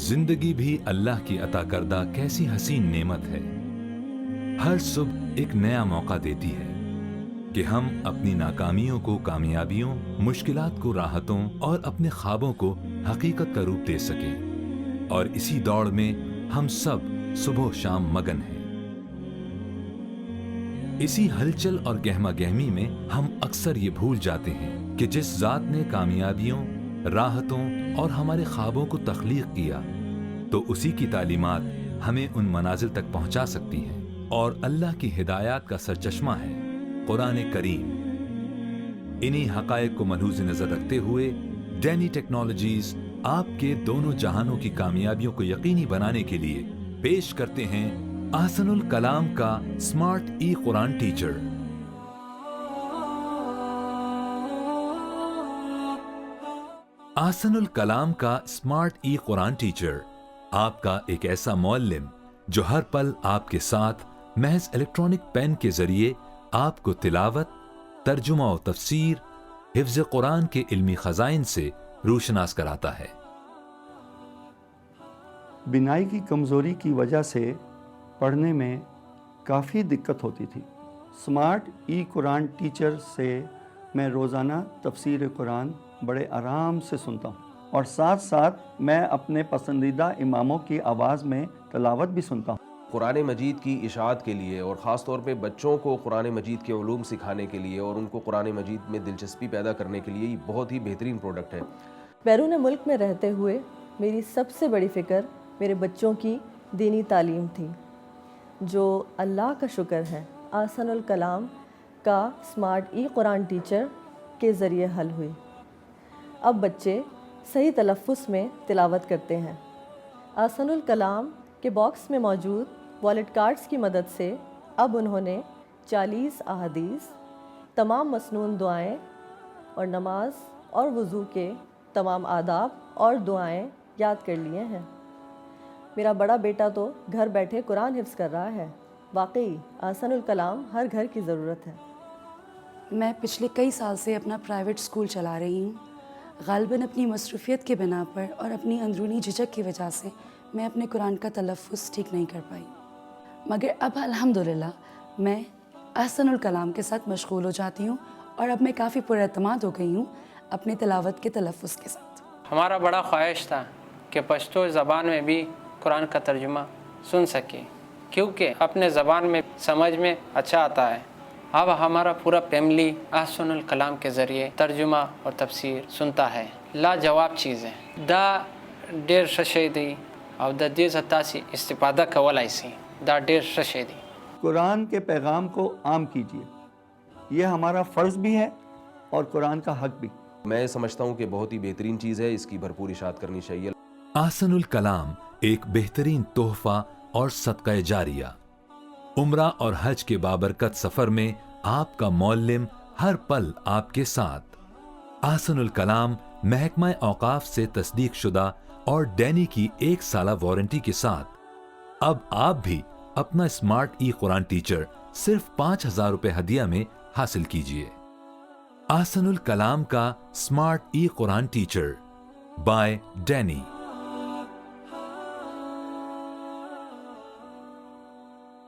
जिंदगी भी अल्लाह की अता करदा कैसी हसीन नेमत है। हर सुबह एक नया मौका देती है कि हम अपनी नाकामियों को कामयाबियों, मुश्किलात को राहतों और अपने ख्वाबों को हकीकत का रूप दे सकें। और इसी दौड़ में हम सब सुबह शाम मगन हैं। इसी हलचल और गहमा गहमी में हम अक्सर ये भूल जाते हैं कि जिस ज़ात ने कामयाबियों, राहतों और हमारे ख्वाबों को तख्लीक किया, तो उसी की तालीमात हमें उन मनाजिल तक पहुंचा सकती हैं। और अल्लाह की हिदायत का सरचश्मा है कुरान करीम। इन्हीं हक़ाइक़ को मलहूज़ नज़र रखते हुए डैनी टेक्नोलॉजीज़ आपके दोनों जहानों की कामयाबियों को यकीनी बनाने के लिए पेश करते हैं ahsanul कलाम का स्मार्ट ई कुरान टीचर। ahsanul कलाम का स्मार्ट ई कुरान टीचर आपका एक ऐसा मुअल्लिम जो हर पल आपके साथ महज इलेक्ट्रॉनिक पेन के जरिए आपको तिलावत, तर्जुमा और तफसीर, हिफ्ज़ कुरान के इल्मी खजाइन से रोशनास कराता है। बिनाई की कमज़ोरी की वजह से पढ़ने में काफ़ी दिक्कत होती थी। स्मार्ट ई कुरान टीचर से मैं रोज़ाना तफसीर कुरान बड़े आराम से सुनता हूँ और साथ साथ मैं अपने पसंदीदा इमामों की आवाज़ में तिलावत भी सुनता हूँ। कुरान मजीद की इशाअत के लिए और ख़ास तौर पे बच्चों को कुरान मजीद के उलूम सिखाने के लिए और उनको कुरान मजीद में दिलचस्पी पैदा करने के लिए ये बहुत ही बेहतरीन प्रोडक्ट है। बैरून मुल्क में रहते हुए मेरी सबसे बड़ी फ़िक्र मेरे बच्चों की दीनी तालीम थी, जो अल्लाह का शुक्र है ahsanul कलाम का स्मार्ट ई कुरान टीचर के ज़रिए हल हुई। अब बच्चे सही तलफ़्फ़ुज़ में तिलावत करते हैं। ahsanul कलाम के बॉक्स में मौजूद वॉलेट कार्ड्स की मदद से अब उन्होंने 40 अहादीस, तमाम मसनून दुआएं और नमाज और वज़ू के तमाम आदाब और दुआएं याद कर लिए हैं। मेरा बड़ा बेटा तो घर बैठे कुरान हिफ्ज़ कर रहा है। वाकई ahsanul कलाम हर घर की ज़रूरत है। मैं पिछले कई साल से अपना प्राइवेट स्कूल चला रही हूँ। ग़ालिबन अपनी मसरूफ़ियत के बिना पर और अपनी अंदरूनी झिझक की वजह से मैं अपने कुरान का तलफ़्फ़ुज़ ठीक नहीं कर पाई, मगर अब अल्हम्दुलिल्लाह मैं ahsanul कलाम के साथ मशगूल हो जाती हूँ और अब मैं काफ़ी पुरएतमाद हो गई हूँ अपने तिलावत के तलफ़्फ़ुज़ के साथ। हमारा बड़ा ख्वाहिश था कि पश्तो ज़बान में भी कुरान का तर्जुमा सुन सके, क्योंकि अपने ज़बान में समझ में अच्छा आता है। अब हमारा पूरा फैमिली ahsanul कलाम के ज़रिए तर्जुमा और तफसीर सुनता है। लाजवाब चीज़ है। दा डेर शशेदी और द देर सत्तासी इस्तिफादा कवलाइसी दा डेर शशेदी। कुरान के पैगाम को आम कीजिए, ये हमारा फ़र्ज़ भी है और कुरान का हक भी। मैं समझता हूँ कि बहुत ही बेहतरीन चीज़ है, इसकी भरपूर इशाअत करनी चाहिए। ahsanul कलाम एक बेहतरीन तोहफा और सदक़ा जारिया। उम्रा और हज के बाबरकत सफर में आपका मौल्लिम हर पल आपके साथ। ahsanul कलाम महकमा औकाफ से तस्दीक शुदा और डैनी की 1 साला वारंटी के साथ अब आप भी अपना स्मार्ट ई कुरान टीचर सिर्फ 5,000 रुपए हदिया में हासिल कीजिए। ahsanul कलाम का स्मार्ट ई कुरान टीचर बाय डैनी।